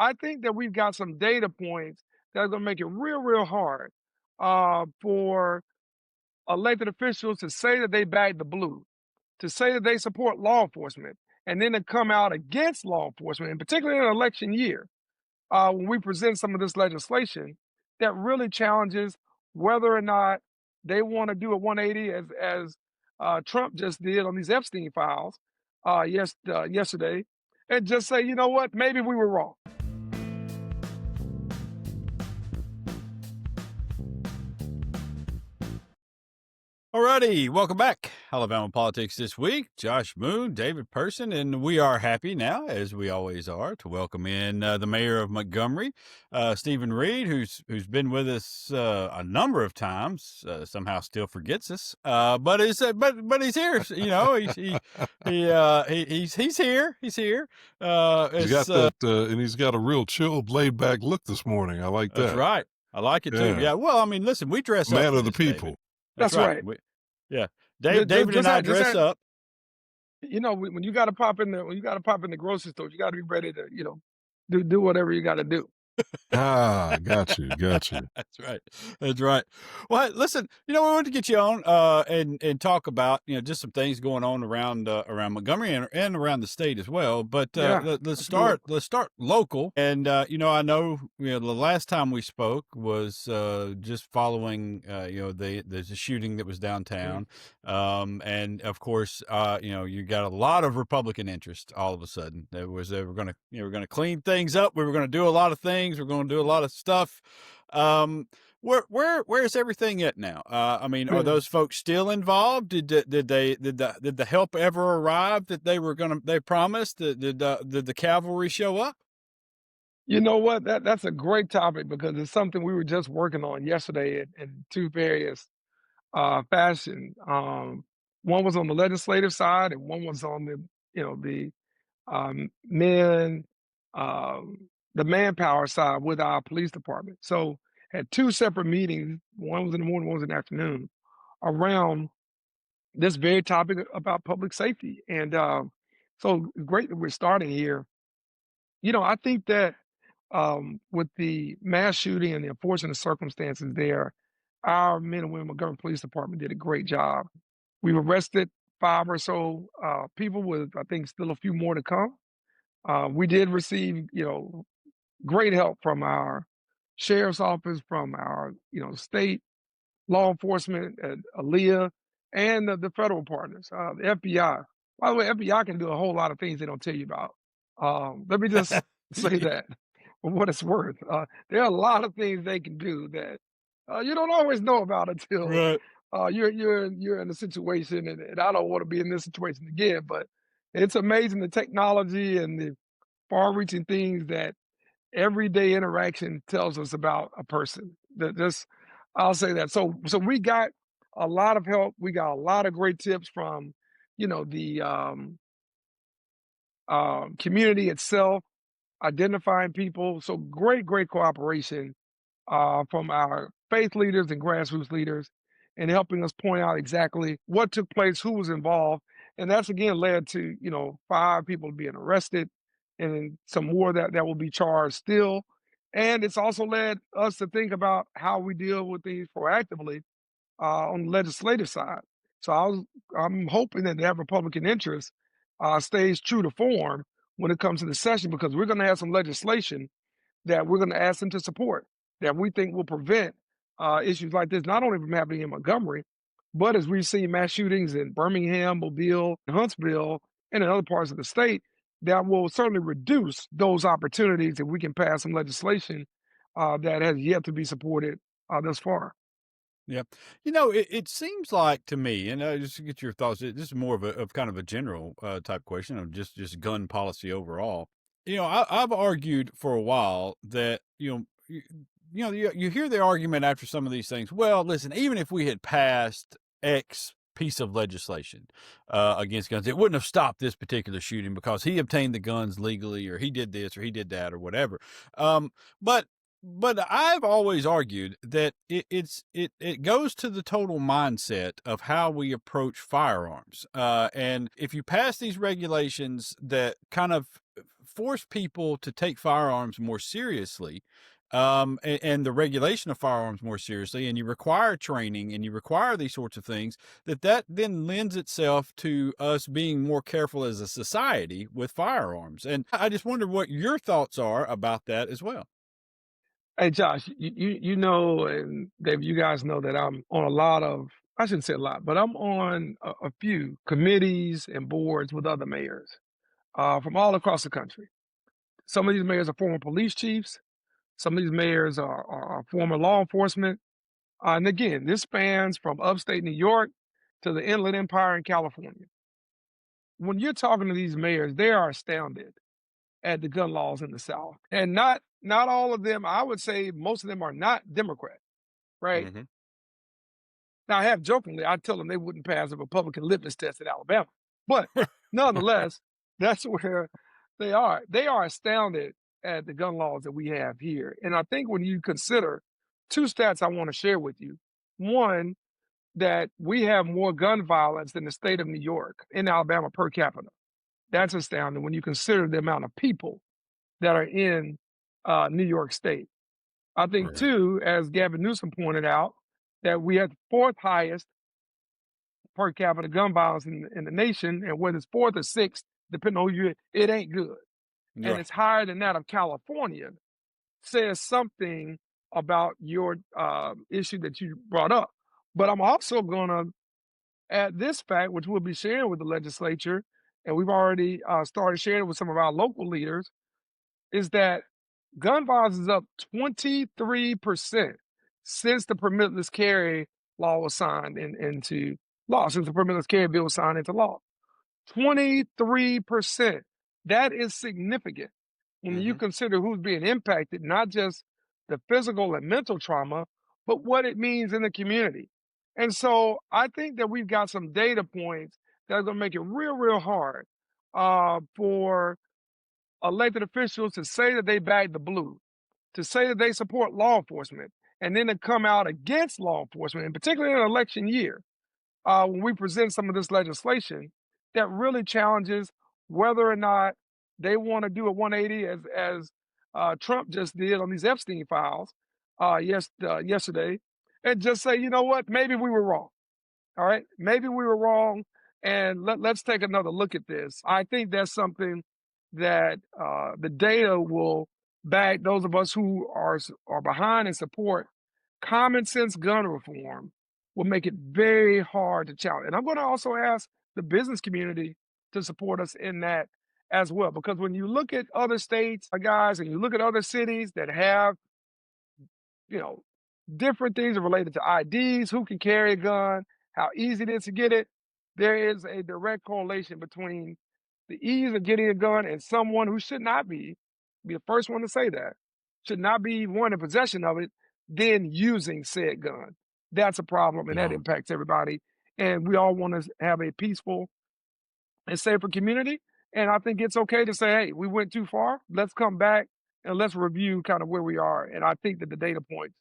I think that we've got some data points that are going to make it real, real hard for elected officials to say that they back the blue, to say that they support law enforcement, and then to come out against law enforcement, and particularly in an election year, when we present some of this legislation that really challenges whether or not they want to do a 180 as Trump just did on these Epstein files yesterday, and just say, you know what, maybe we were wrong. Alrighty, welcome back. Alabama Politics this week. Josh Moon, David Person, and we are happy now, as we always are, to welcome in the mayor of Montgomery, Steven Reed, who's been with us a number of times. Somehow still forgets us, but he's here. You know, he's here. He's here. He's got that, and he's got a real chilled, laid back look this morning. I like that. That's right. I like it too. Yeah. Well, I mean, listen, we dress up. Man for of the this, people. David. That's right. Yeah, David and I dress up. You know, when you got to pop in the grocery store, you got to be ready to, do whatever you got to do. Got you. That's right. That's right. Well, hey, listen, we wanted to get you on and talk about just some things going on around Montgomery and around the state as well. But let's start local. And I know the last time we spoke was just following the shooting that was downtown, and of course you got a lot of Republican interest all of a sudden. There was we're gonna clean things up. We were gonna do a lot of things. We're going to do a lot of stuff. Where's everything at now? I mean, are those folks still involved? Did the help ever arrive that they promised? Did the cavalry show up? You know what? That's a great topic because it's something we were just working on yesterday in two various fashion. One was on the legislative side, and one was on the men. The manpower side with our police department. So had two separate meetings. One was in the morning, one was in the afternoon, around this very topic about public safety. And so great that we're starting here. I think that with the mass shooting and the unfortunate circumstances there, our men and women Montgomery Police Department did a great job. We've arrested 5 or so people, with I think still a few more to come. We did receive, great help from our sheriff's office, from our, state law enforcement at ALEA, and the federal partners, the FBI. By the way, FBI can do a whole lot of things they don't tell you about. Let me just say that for what it's worth. There are a lot of things they can do that you don't always know about until Right. you're in a situation, and I don't want to be in this situation again. But it's amazing the technology and the far-reaching things that everyday interaction tells us about a person. I'll say that. So we got a lot of help. We got a lot of great tips from, the community itself, identifying people. So great cooperation from our faith leaders and grassroots leaders, and helping us point out exactly what took place, who was involved, and that's again led to 5 people being arrested, and some more that will be charged still. And it's also led us to think about how we deal with these proactively on the legislative side. So I'm hoping that that Republican interest stays true to form when it comes to the session, because we're going to have some legislation that we're going to ask them to support that we think will prevent issues like this, not only from happening in Montgomery, but as we've seen mass shootings in Birmingham, Mobile, and Huntsville, and in other parts of the state, that will certainly reduce those opportunities if we can pass some legislation that has yet to be supported thus far. Yeah. It seems like to me, and just to get your thoughts, this is more of kind of a general type question of just gun policy overall. I've argued for a while that, you hear the argument after some of these things. Well, listen, even if we had passed X piece of legislation against guns, it wouldn't have stopped this particular shooting because he obtained the guns legally, or he did this, or he did that, or whatever. But I've always argued that it goes to the total mindset of how we approach firearms. And if you pass these regulations that kind of force people to take firearms more seriously, and the regulation of firearms more seriously, and you require training and you require these sorts of things, that then lends itself to us being more careful as a society with firearms. And I just wonder what your thoughts are about that as well. Hey, Josh, you know, and Dave, you guys know that I'm on a lot of, I shouldn't say a lot, but I'm on a few committees and boards with other mayors from all across the country. Some of these mayors are former police chiefs. Some of these mayors are former law enforcement. And again, this spans from upstate New York to the Inland Empire in California. When you're talking to these mayors, they are astounded at the gun laws in the South. And not all of them, I would say most of them are not Democrat, right? Hmm. Now, I have jokingly, I tell them they wouldn't pass a Republican litmus test in Alabama. But nonetheless, that's where they are. They are astounded at the gun laws that we have here. And I think when you consider two stats I want to share with you. One, that we have more gun violence than the state of New York in Alabama per capita. That's astounding when you consider the amount of people that are in New York State. I think, Right. too, as Gavin Newsom pointed out, that we have the fourth highest per capita gun violence in the nation, and whether it's fourth or sixth, depending on who you, it ain't good. And Right. it's higher than that of California. Says something about your issue that you brought up. But I'm also going to add this fact, which we'll be sharing with the legislature, and we've already started sharing with some of our local leaders, is that gun violence is up 23% since the permitless carry law was signed into law, since the permitless carry bill was signed into law. 23%. That is significant when you Hmm. consider who's being impacted, not just the physical and mental trauma, but what it means in the community. And so I think that we've got some data points that are going to make it real, real hard for elected officials to say that they back the blue, to say that they support law enforcement, and then to come out against law enforcement, and particularly in an election year, when we present some of this legislation that really challenges whether or not they want to do a 180 as Trump just did on these Epstein files yesterday, and just say, you know what, maybe we were wrong. All right, maybe we were wrong, and let's take another look at this. I think that's something that the data will back those of us who are behind and support common sense gun reform will make it very hard to challenge. And I'm going to also ask the business community to support us in that as well, because when you look at other states, guys, and you look at other cities that have, you know, different things related to IDs, who can carry a gun, how easy it is to get it, there is a direct correlation between the ease of getting a gun and someone who should not be the first one to say that, should not be one in possession of it, then using said gun. That's a problem, and that Yeah. impacts everybody. And we all want to have a peaceful and safer community. And I think it's okay to say, hey, we went too far. Let's come back and let's review kind of where we are. And I think that the data points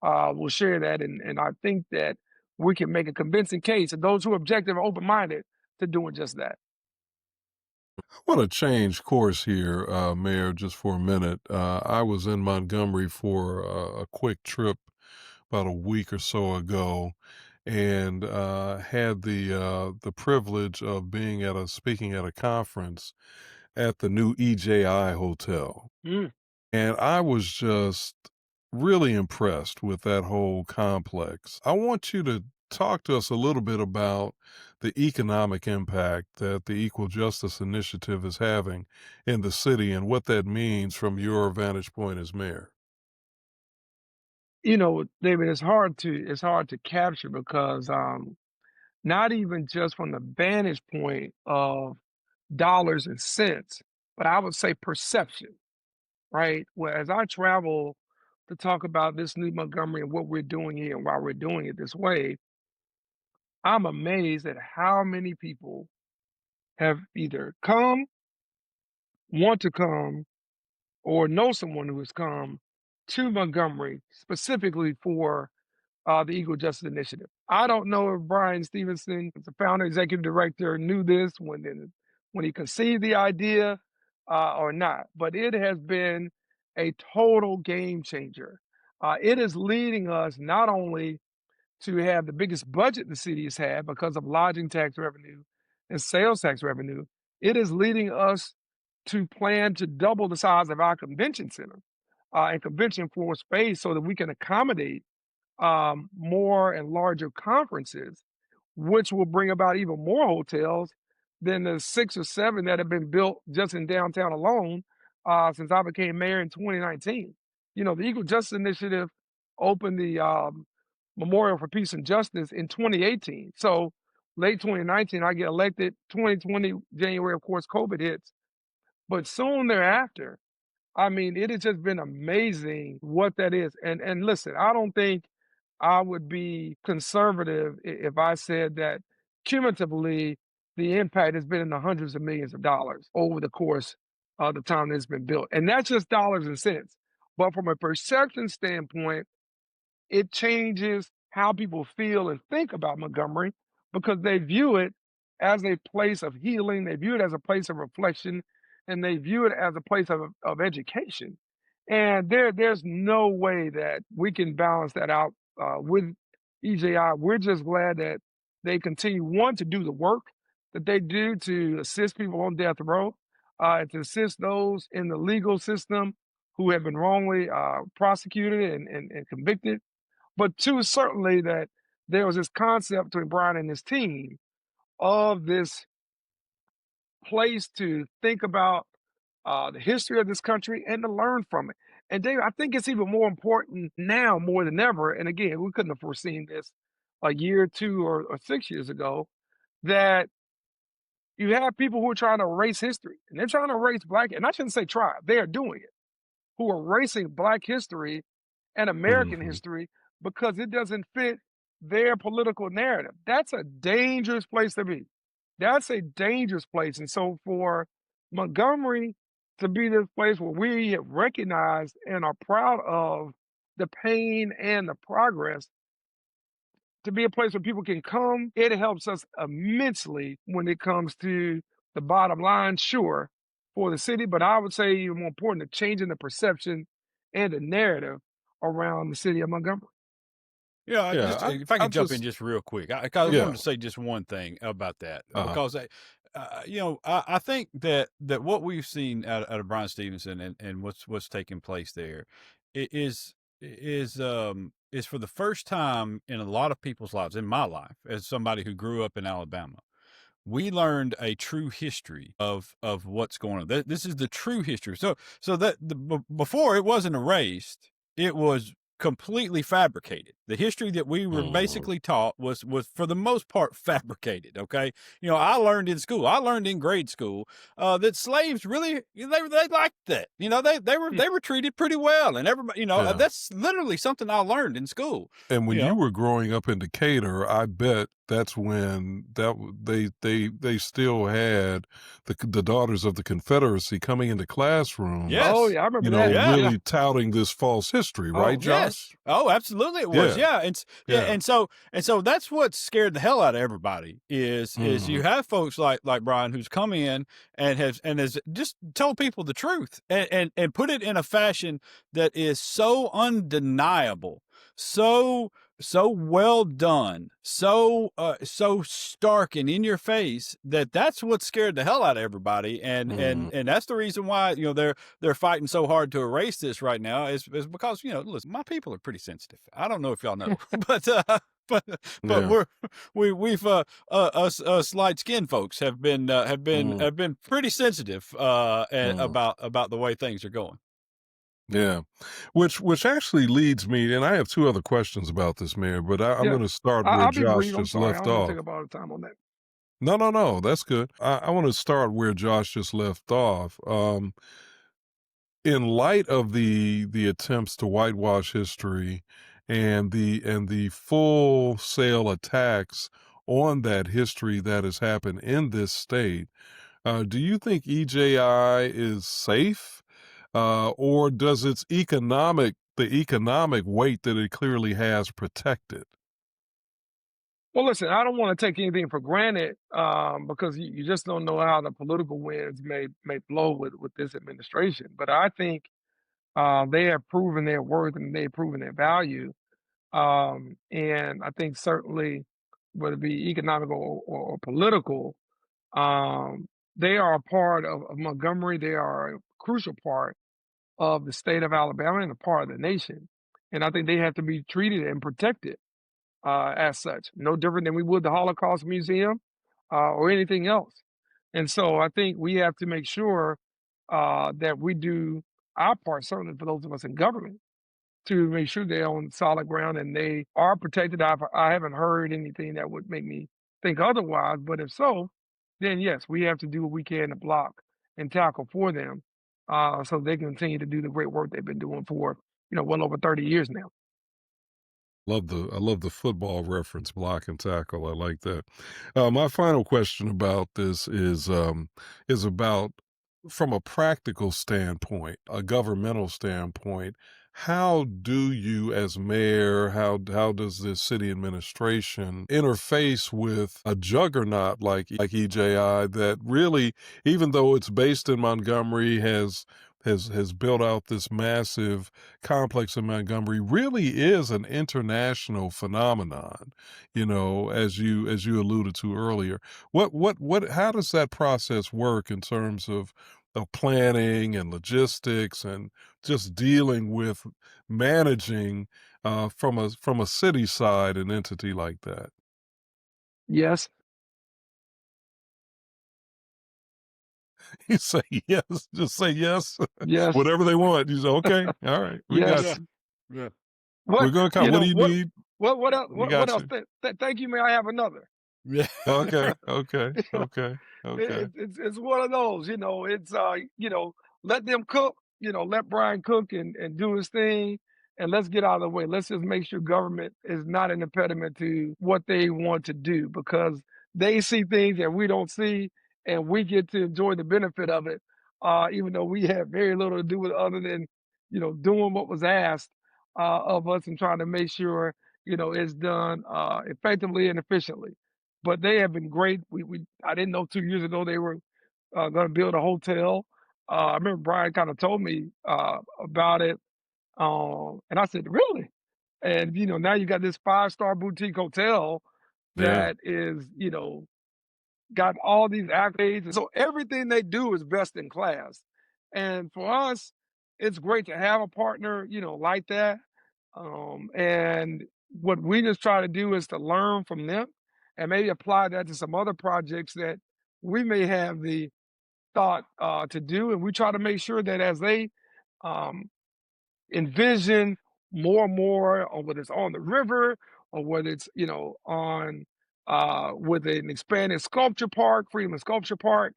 will share that. And I think that we can make a convincing case to those who are objective and open minded to doing just that. I want to change course here, Mayor, just for a minute. I was in Montgomery for a quick trip about a week or so ago, and had the privilege of being at a speaking at a conference at the new EJI Hotel. Mm. And I was just really impressed with that whole complex. I want you to talk to us a little bit about the economic impact that the Equal Justice Initiative is having in the city and what that means from your vantage point as mayor. You know, David, it's hard to capture because not even just from the vantage point of dollars and cents, but I would say perception, right? Well, as I travel to talk about this new Montgomery and what we're doing here and why we're doing it this way, I'm amazed at how many people have either come, want to come, or know someone who has come to Montgomery specifically for the Equal Justice Initiative. I don't know if Brian Stevenson, the founder, executive director, knew this when he conceived the idea. or not, but it has been a total game changer. It is leading us not only to have the biggest budget the city has had because of lodging tax revenue and sales tax revenue, it is leading us to plan to double the size of our convention center and convention floor space so that we can accommodate more and larger conferences, which will bring about even more hotels than the 6 or 7 that have been built just in downtown alone since I became mayor in 2019. You know, the Equal Justice Initiative opened the Memorial for Peace and Justice in 2018. So late 2019, I get elected. 2020, January, of course, COVID hits. But soon thereafter, I mean, it has just been amazing what that is. And listen, I don't think I would be conservative if I said that cumulatively the impact has been in the hundreds of millions of dollars over the course of the time that it's been built. And that's just dollars and cents. But from a perception standpoint, it changes how people feel and think about Montgomery because they view it as a place of healing, they view it as a place of reflection, and they view it as a place of education. And there's no way that we can balance that out with EJI. We're just glad that they continue, one, to do the work that they do to assist people on death row, and to assist those in the legal system who have been wrongly prosecuted and convicted, but two, certainly that there was this concept between Brian and his team of this place to think about the history of this country and to learn from it. And David, I think it's even more important now more than ever. And again, we couldn't have foreseen this a year, 2 or 6 years ago, that you have people who are trying to erase history and they're trying to erase Black, and I shouldn't say try, they are doing it, who are erasing Black history and American Hmm. history because it doesn't fit their political narrative. That's a dangerous place to be. That's a dangerous place. And so for Montgomery to be this place where we have recognized and are proud of the pain and the progress, to be a place where people can come, it helps us immensely when it comes to the bottom line, sure, for the city, but I would say even more important, to changing the perception and the narrative around the city of Montgomery. Yeah, Yeah, just if I I could jump in just just real quick, I wanted yeah. to say just one thing about that Uh-huh. because I think that what we've seen out of Brian Stevenson and what's taking place there is for the first time in a lot of people's lives, in my life, as somebody who grew up in Alabama, we learned a true history of what's going on. This is the true history. So that before it wasn't erased, it was completely fabricated. The history that we were Mhm. basically taught was for the most part fabricated. Okay, I learned in school, I learned in grade school that slaves really they liked that. They were treated pretty well, and everybody, Yeah. that's literally something I learned in school. And when You you know, were growing up in Decatur, I bet that's when they still had the Daughters of the Confederacy coming into classrooms, Oh, yes, yeah, I remember that. yeah. Yeah. really touting this false history, right, Oh, Yes. Josh? Oh, absolutely it was. Yeah, Yeah. Yeah, yeah. and so that's what scared the hell out of everybody is you Mhm, have folks like Brian who's come in and has just told people the truth and put it in a fashion that is so undeniable, so so well done, so stark and in your face that that's what scared the hell out of everybody, and and mhm. and that's the reason why they're fighting so hard to erase this right now is because listen, my people are pretty sensitive. I don't know if y'all know, but but but Yeah. us light skinned folks have been Mm, pretty sensitive mm. about the way things are going. Yeah. Which actually leads me, and I have 2 other questions about this, Mayor, but I'm Yeah. gonna start where I'll be Josh brief. I'm just sorry. I left don't want to take off. up all the time on that. No, no, no, that's good. I wanna start where Josh just left off. In light of the attempts to whitewash history and the full sale attacks on that history that has happened in this state, do you think EJI is safe, or does its the economic weight that it clearly has protect it? Well, listen, I don't want to take anything for granted because you just don't know how the political winds may blow with this administration. But I think they have proven their worth and they've proven their value. And I think certainly, whether it be economical or political, um, they are a part of Montgomery. They are a crucial part of the state of Alabama and a part of the nation. And I think they have to be treated and protected as such, no different than we would the Holocaust Museum or anything else. And so I think we have to make sure that we do our part, certainly for those of us in government, to make sure they're on solid ground and they are protected. I haven't heard anything that would make me think otherwise, but if so, then yes, we have to do what we can to block and tackle for them, so they can continue to do the great work they've been doing for well over 30 years now. I love the football reference, block and tackle. I like that. My final question about this is about from a practical standpoint, a governmental standpoint. How do you, as mayor, how does this city administration interface with a juggernaut like EJI that really, even though it's based in Montgomery, has built out this massive complex in Montgomery, really is an international phenomenon, as you alluded to earlier. What how does that process work in terms of planning and logistics and just dealing with managing from a city side an entity like that? Yes, You say yes, just say yes, yes, whatever they want. You say, okay, all right, we got Yeah, yes. you. yeah, We're What gonna come. you What do know? you need? What else? We What got else? you. Thank you. May I have another? yeah. Okay, okay, You know, okay, okay. it's one of those. It's let them cook. Let Brian cook and do his thing, and let's get out of the way. Let's just make sure government is not an impediment to what they want to do because they see things that we don't see, and we get to enjoy the benefit of it, even though we have very little to do with it other than doing what was asked of us and trying to make sure it's done effectively and efficiently. But they have been great. We I didn't know 2 years ago they were going to build a hotel. I remember Brian kind of told me about it, and I said, "Really?" And now you got this 5-star boutique hotel Yeah. that is got all these accolades, and so everything they do is best in class. And for us, it's great to have a partner, like that. And what we just try to do is to learn from them and maybe apply that to some other projects that we may have the thought to do. And we try to make sure that as they um, envision more and more, or whether it's on the river or whether it's on with an expanded sculpture park, Freedom and Sculpture Park,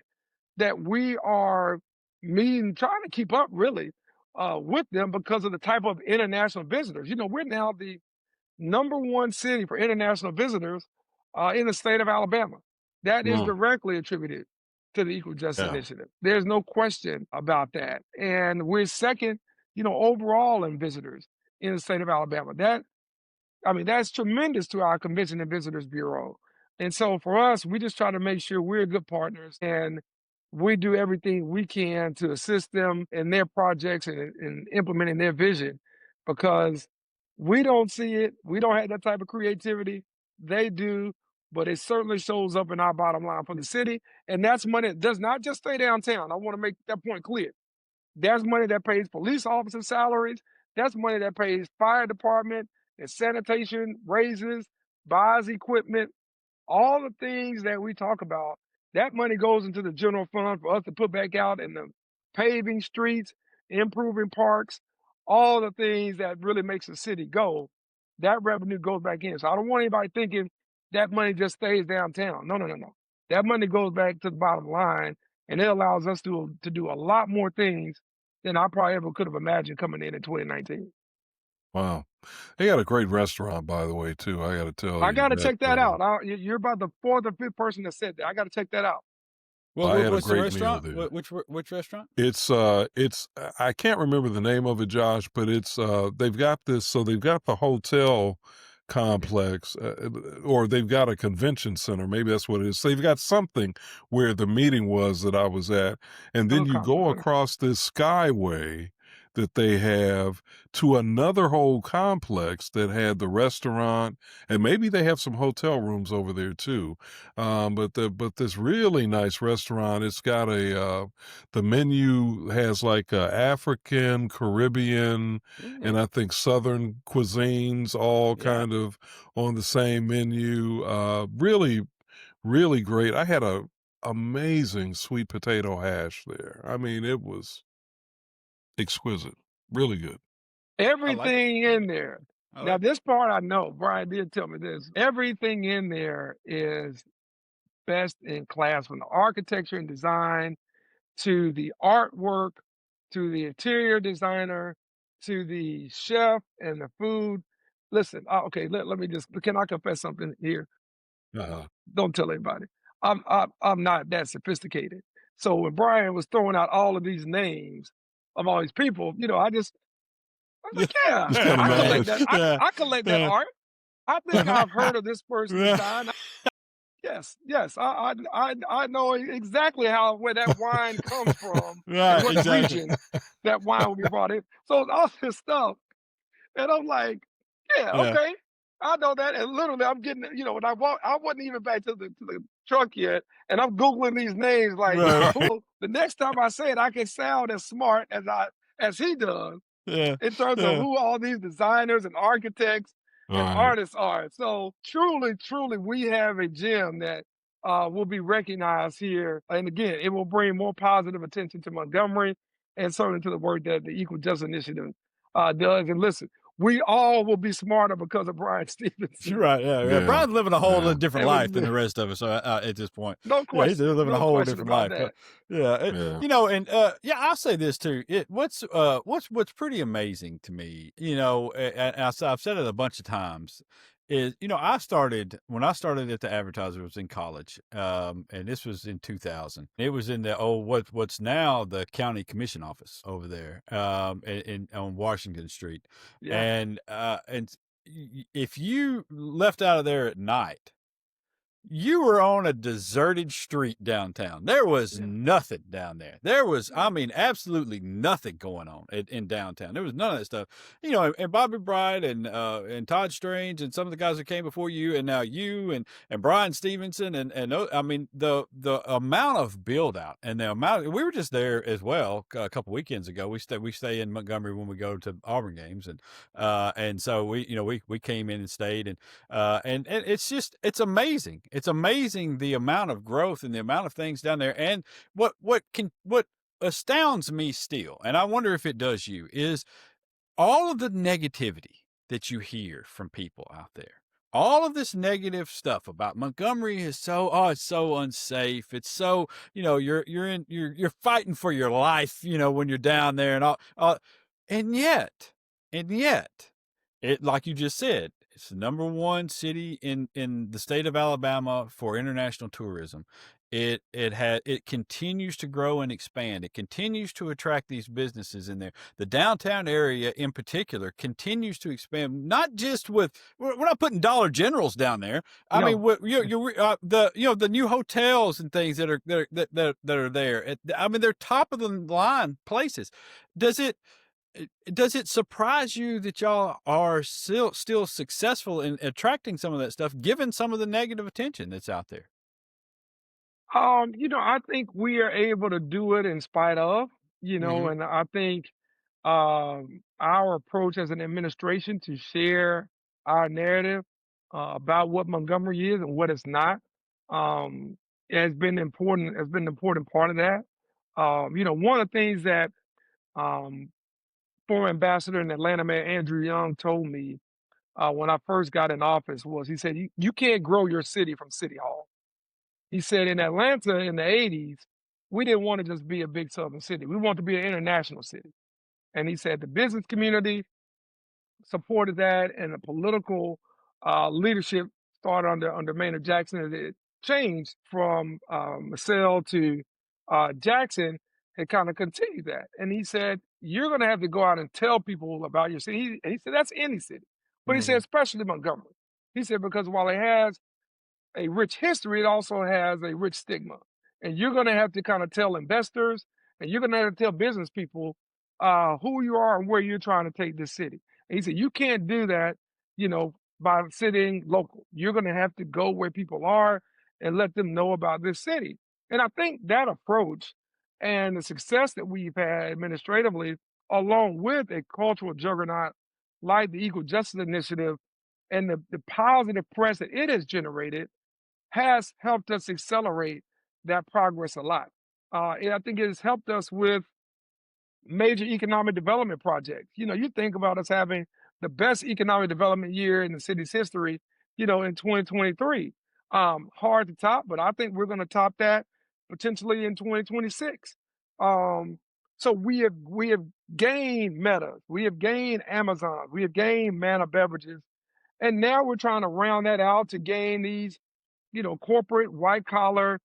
that we are meeting, trying to keep up really with them because of the type of international visitors. We're now the number one city for international visitors in the state of Alabama. That is Mm, directly attributed to the Equal Justice yeah. Initiative. There's no question about that. And we're second, overall in visitors in the state of Alabama. That's tremendous to our Convention and Visitors Bureau. And so for us, we just try to make sure we're good partners and we do everything we can to assist them in their projects and implementing their vision because we don't see it. We don't have that type of creativity. They do, but it certainly shows up in our bottom line for the city. And that's money that does not just stay downtown. I want to make that point clear. That's money that pays police officer salaries. That's money that pays fire department and sanitation raises, buys equipment, all the things that we talk about. That money goes into the general fund for us to put back out in the paving streets, improving parks, all the things that really makes the city go. That revenue goes back in. So I don't want anybody thinking that money just stays downtown. No, no, no, no. That money goes back to the bottom line, and it allows us to do a lot more things than I probably ever could have imagined coming in 2019. Wow. They got a great restaurant, by the way, too. I got to tell I you got to that check that out. You're about the fourth or fifth person that said that. I got to check that out. Well, I had a what's the great meal restaurant? there. Which restaurant? It's I can't remember the name of it, Josh, but they've got this. So they've got the hotel complex, or they've got a convention center. Maybe that's what it is. So they've got something where the meeting was that I was at. And then you Telecom go center. across this skyway that they have to another whole complex that had the restaurant, and maybe they have some hotel rooms over there too. But this really nice restaurant, it's got the menu has like African, Caribbean, and Ooh, I think Southern cuisines all yeah. kind of on the same menu. Really, really great. I had a amazing sweet potato hash there. I mean, it was exquisite. Really good. I like it. Everything in there. I Now, like it. this part I know. Brian did tell me this. Everything in there is best in class, from the architecture and design to the artwork to the interior designer to the chef and the food. Listen, okay, let me just, can I confess something here? Uh-huh. Don't tell anybody. I'm not that sophisticated. So when Brian was throwing out all of these names of all these people, I was Yeah. like, yeah, Just kind of I mad. collect that. I, Yeah. I collect that Yeah. art. I think I've heard of this person's Yeah. design. Yes, yes. I know exactly how where that wine comes from and Right, what exactly. region that wine will be brought in. So all this stuff, and I'm like, yeah, Yeah. okay, I know that. And literally, I'm getting, when I walk, I wasn't even back to the truck yet, and I'm googling these names like, Right, right. so the next time I say it, I can sound as smart as he does Yeah. in terms of Yeah. who all these designers and architects All and right. artists are. So truly, truly, we have a gem that will be recognized here. And again, it will bring more positive attention to Montgomery and certainly to the work that the Equal Justice Initiative does. And listen, we all will be smarter because of Brian You're Stevenson. right. Yeah. Yeah. Yeah. Brian's living a whole Yeah. different And life than we, the rest of us at this point. no Yeah. He's question, living a no whole question different about life. that. Yeah. Yeah. And yeah, I'll say this too. What's pretty amazing to me, and I've said it a bunch of times, is, when I started at the Advertiser, was in college, and this was in 2000. It was in the what's now the county commission office over there, on Washington Street, Yeah, and if you left out of there at night, you were on a deserted street downtown. There was yeah, nothing down there. There was, I no, mean, absolutely nothing going on in downtown. There was none of that stuff. And Bobby Bright and Todd Strange and some of the guys that came before you, and now you and Brian Stevenson I mean, the amount of build out and the amount, we were just there as well a couple weekends ago. We stay in Montgomery when we go to Auburn games, and so we came in and stayed, and it's amazing. It's amazing the amount of growth and the amount of things down there. And what astounds me still, and I wonder if it does you, is all of the negativity that you hear from people out there. All of this negative stuff about Montgomery is it's so unsafe. It's so, you're fighting for your life, when you're down there and all, and yet, and yet, it, like you just said, it's the number one city in the state of Alabama for international tourism. It continues to grow and expand. It continues to attract these businesses in there. The downtown area in particular continues to expand. Not just we're not putting Dollar Generals down there. I mean, no. what the new hotels and things that are there. I mean, they're top of the line places. Does it does it surprise you that y'all are still successful in attracting some of that stuff, given some of the negative attention that's out there? I think we are able to do it in spite of, Hmm. and I think our approach as an administration to share our narrative about what Montgomery is and what it's not um, has been important. Has been an important part of that. One of the things that um, former ambassador in Atlanta, Mayor Andrew Young, told me when I first got in office was he said, you can't grow your city from City Hall. He said in Atlanta in the 80s, we didn't want to just be a big southern city. We want to be an international city. And he said the business community supported that, and the political leadership started under Maynard Jackson. And it changed from Marcel to Jackson, and kind of continued that. And he said, you're going to have to go out and tell people about your city. And he said, that's any city. But he said, Hmm. especially Montgomery. He said, because while it has a rich history, it also has a rich stigma. And you're going to have to kind of tell investors and you're going to have to tell business people who you are and where you're trying to take this city. And he said, you can't do that, by sitting local. You're going to have to go where people are and let them know about this city. And I think that approach and the success that we've had administratively, along with a cultural juggernaut like the Equal Justice Initiative and the positive press that it has generated, has helped us accelerate that progress a lot. And I think it has helped us with major economic development projects. You think about us having the best economic development year in the city's history, in 2023. Hard to top, but I think we're going to top that potentially in 2026. So we have gained Meta, we have gained Amazon, we have gained Mana Beverages, and now we're trying to round that out to gain these corporate white collar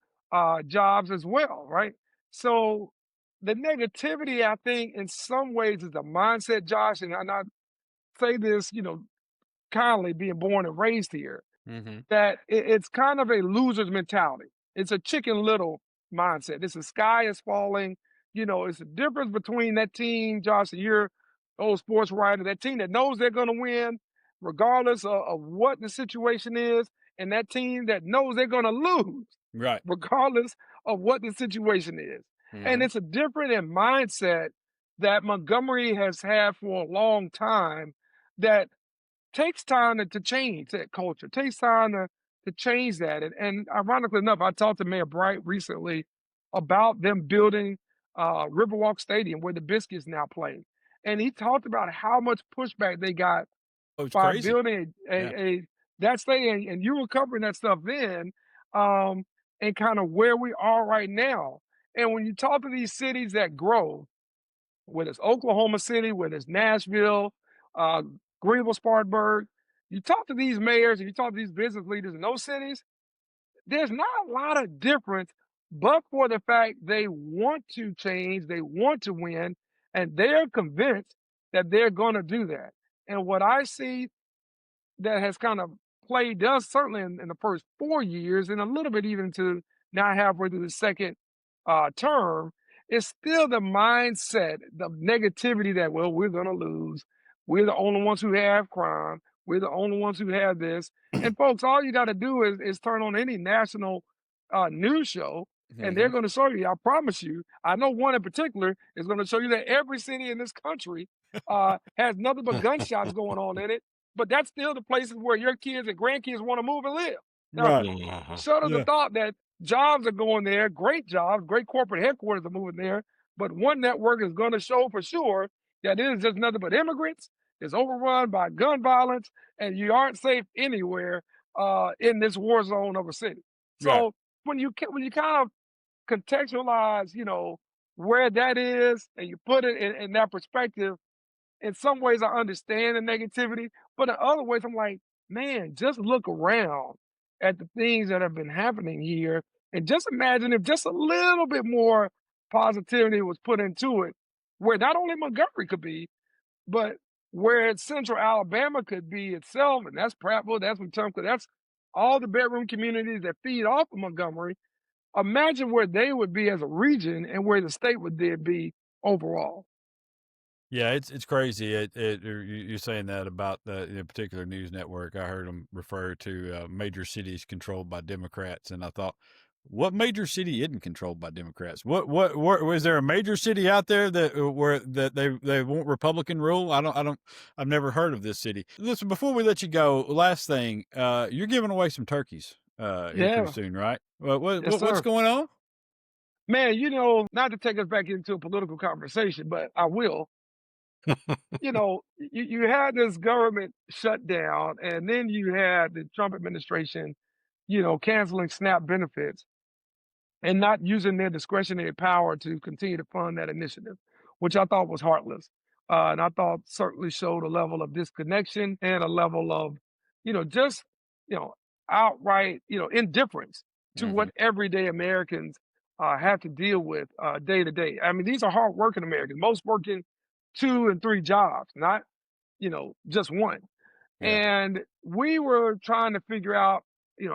jobs as well, right? So the negativity, I think, in some ways is a mindset, Josh, and I say this, kindly being born and raised here, Mm-hmm. that it's kind of a loser's mentality. It's a chicken little mindset. It's the sky is falling. It's the difference between that team, Josh, and you're old sports writer, that team that knows they're going to win, regardless of what the situation is, and that team that knows they're going to lose, Right. regardless of what the situation is. And Mm-hmm. it's a different in mindset that Montgomery has had for a long time that takes time to change that culture, takes time to change that. And ironically enough, I talked to Mayor Bright recently about them building Riverwalk Stadium where the Biscuits now play. And he talked about how much pushback they got Oh, it's by crazy. building Yeah. a that stadium, and you were covering that stuff then, and kind of where we are right now. And when you talk to these cities that grow, whether it's Oklahoma City, whether it's Nashville, uh, Greenville, Spartanburg. You talk to these mayors and you talk to these business leaders in those cities, there's not a lot of difference, but for the fact they want to change, they want to win, and they're convinced that they're going to do that. And what I see that has kind of played us certainly in the first 4 years and a little bit even to now halfway through the second term is still the mindset, the negativity that, well, we're going to lose. We're the only ones who have crime. We're the only ones who have this. And folks, all you got to do is turn on any national news show and Mm-hmm. they're going to show you, I promise you, I know one in particular is going to show you that every city in this country has nothing but gunshots going on in it, but that's still the places where your kids and grandkids want to move and live. Now, Right. shudder the Yeah. thought that jobs are going there, great jobs, great corporate headquarters are moving there, but one network is going to show for sure that it is just nothing but immigrants. It's overrun by gun violence, and you aren't safe anywhere in this war zone of a city. Right. So when you kind of contextualize, where that is, and you put it in that perspective, in some ways I understand the negativity, but in other ways I'm like, man, just look around at the things that have been happening here and just imagine if just a little bit more positivity was put into it, where not only Montgomery could be, but where central Alabama could be itself, and that's Prattville, that's Wetumpka, that's all the bedroom communities that feed off of Montgomery. Imagine where they would be as a region and where the state would then be overall. Yeah, it's crazy. You're saying that about the particular news network. I heard them refer to major cities controlled by Democrats, and I thought, what major city isn't controlled by Democrats? What was there a major city out there that where that they want Republican rule? I've never heard of this city. Listen, before we let you go, last thing, you're giving away some turkeys here pretty Yeah, soon, right? yes, What's sir. going on? Man, not to take us back into a political conversation, but I will. You had this government shutdown, and then you had the Trump administration, canceling SNAP benefits and not using their discretionary power to continue to fund that initiative, which I thought was heartless. And I thought certainly showed a level of disconnection and a level of, just, you know, outright, indifference to Mm-hmm. what everyday Americans have to deal with day to day. I mean, these are hardworking Americans, most working 2 and 3 jobs, not, just one. Yeah. And we were trying to figure out,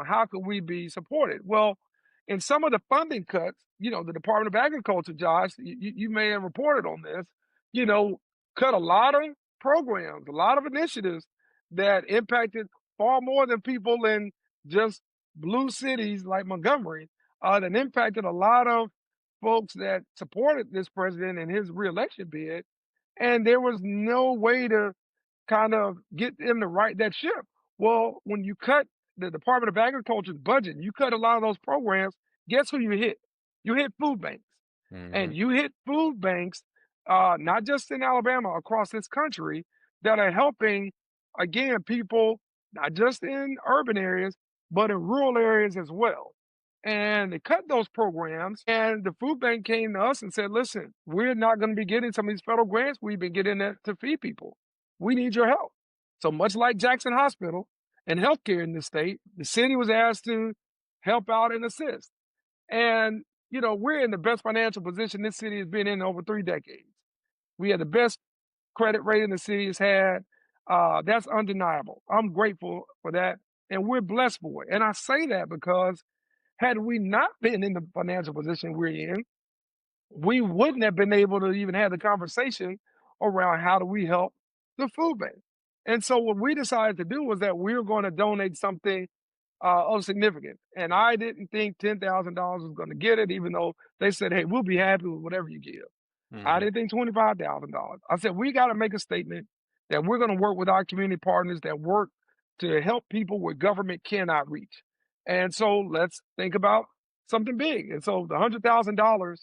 how could we be supported? Well, in some of the funding cuts, the Department of Agriculture, Josh, you may have reported on this, you know, cut a lot of programs, a lot of initiatives that impacted far more than people in just blue cities like Montgomery, that impacted a lot of folks that supported this president and his reelection bid. And there was no way to kind of get them to right that ship. Well, when you cut the Department of Agriculture's budget, you cut a lot of those programs, guess who you hit? You hit food banks. Hmm. And you hit food banks, not just in Alabama, across this country, that are helping, again, people, not just in urban areas, but in rural areas as well. And they cut those programs, and the food bank came to us and said, listen, we're not going to be getting some of these federal grants we've been getting to feed people. We need your help. So much like Jackson Hospital and healthcare in the state, the city was asked to help out and assist. And, we're in the best financial position this city has been in over 3 decades. We have the best credit rating the city has had. That's undeniable. I'm grateful for that. And we're blessed for it. And I say that because had we not been in the financial position we're in, we wouldn't have been able to even have the conversation around how do we help the food bank. And so what we decided to do was that we were going to donate something of significance. And I didn't think $10,000 was going to get it, even though they said, hey, we'll be happy with whatever you give. I Hmm. didn't think $25,000. I said, we got to make a statement that we're going to work with our community partners that work to help people where government cannot reach. And so let's think about something big. And so the $100,000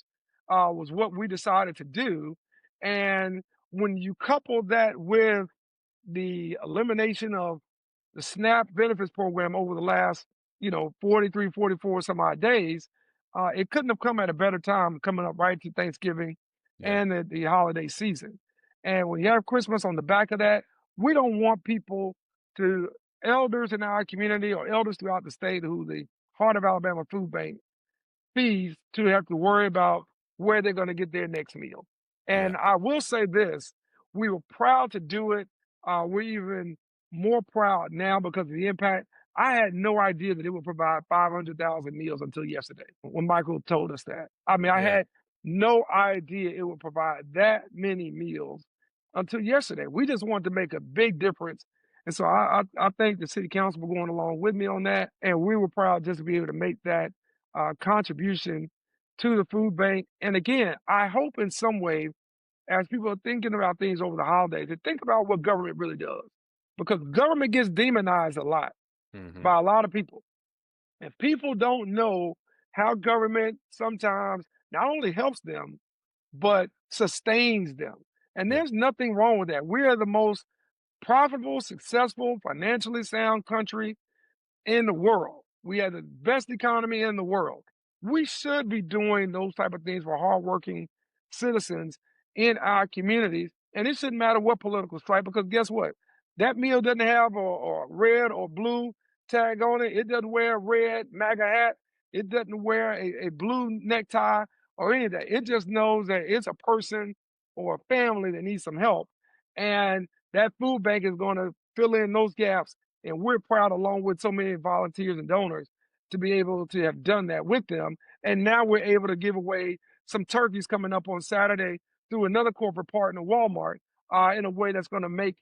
was what we decided to do. And when you couple that with the elimination of the SNAP benefits program over the last, 43, 44 some odd days, it couldn't have come at a better time coming up right to Thanksgiving Yeah. and the holiday season. And when you have Christmas on the back of that, we don't want people to, elders in our community or elders throughout the state who the Heart of Alabama Food Bank fees to have to worry about where they're going to get their next meal. Yeah. And I will say this, we were proud to do it. We're even more proud now because of the impact. I had no idea that it would provide 500,000 meals until yesterday when Michael told us that. I mean, I Yeah. had no idea it would provide that many meals until yesterday. We just wanted to make a big difference. And so I thank the city council for going along with me on that. And we were proud just to be able to make that contribution to the food bank. And again, I hope in some way, as people are thinking about things over the holidays, to think about what government really does. Because government gets demonized a lot Hmm. by a lot of people. And people don't know how government sometimes not only helps them, but sustains them. And Yeah. there's nothing wrong with that. We are the most profitable, successful, financially sound country in the world. We have the best economy in the world. We should be doing those type of things for hardworking citizens in our communities. And it shouldn't matter what political stripe, because guess what? That meal doesn't have a red or blue tag on it. It doesn't wear a red MAGA hat. It doesn't wear a blue necktie or any of that. It just knows that it's a person or a family that needs some help. And that food bank is going to fill in those gaps, and we're proud, along with so many volunteers and donors, to be able to have done that with them. And now we're able to give away some turkeys coming up on Saturday through another corporate partner, Walmart, in a way that's going to make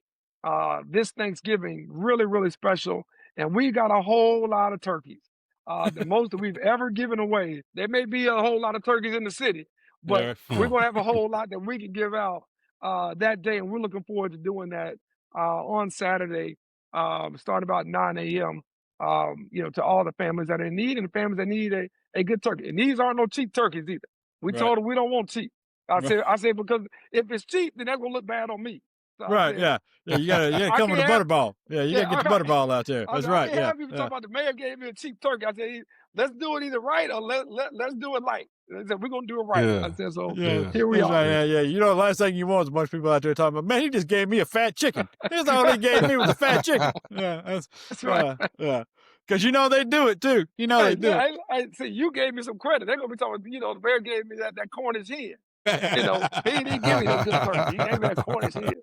this Thanksgiving really, really special. And we got a whole lot of turkeys, the most that we've ever given away. There may be a whole lot of turkeys in the city, but Yeah. we're going to have a whole lot that we can give out that day. And we're looking forward to doing that on Saturday, starting about 9 a.m., to all the families that are in need and the families that need a good turkey. And these aren't no cheap turkeys either. We Right. told them we don't want cheap. I said, because if it's cheap, then that's going to look bad on me. So I Right. said, Yeah. Yeah. You gotta I come with can't a have, butterball. Yeah. You yeah, gotta get the butterball out there. I That's said, I right. can't Yeah. have people Yeah. talking about the mayor gave me a cheap turkey. I said, let's do it either right or let's do it light. I said, we're going to do it right. I Yeah, said, so Yeah, yeah, here we that's are. right. yeah. Yeah, yeah. You know, the last thing you want is a bunch of people out there talking about, man, he just gave me a fat chicken. That's all he gave me was a fat chicken. Yeah, That's right. yeah. Because they do it too. They Hey, do it. I see, you gave me some credit. They're going to be talking, the mayor gave me that Cornish hen. He didn't give me no good turkey. He gave me that Cornish hen.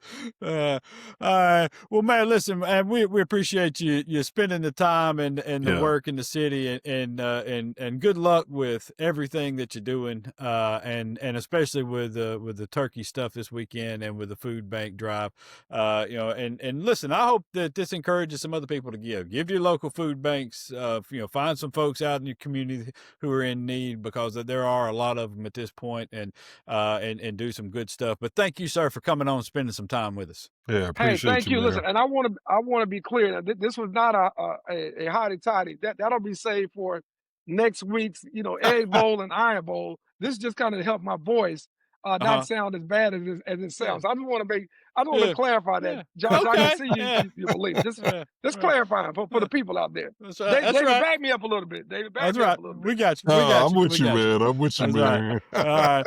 uh, all right. man. Well, man, listen, man, we appreciate you spending the time and the Yeah. work in the city, and good luck with everything that you're doing, and especially with the turkey stuff this weekend and with the food bank drive. And listen, I hope that this encourages some other people to give your local food banks. Find some folks out in your community who are in need, because there are a lot of them at this point, and do some good stuff. But thank you, sir, for coming on and spending some time with us. Yeah, Hey, appreciate thank you, you. Listen, Mayor. and I want to be clear. This was not a hotty toddy. That'll be saved for next week's egg bowl and iron bowl. This is just kind of to help my voice not Uh-huh. sound as bad as it Yeah. sounds. I just want to Yeah. clarify that, Yeah. Josh. I can Okay. see you Yeah. you believe it. Just Yeah. just Yeah. clarifying for the people out there. That's right. That's David, right. back me up a little bit. David, back That's me up right. a little bit. We got you. We got I'm you. with We you, got you. man. I'm with you, That's right. man. All right.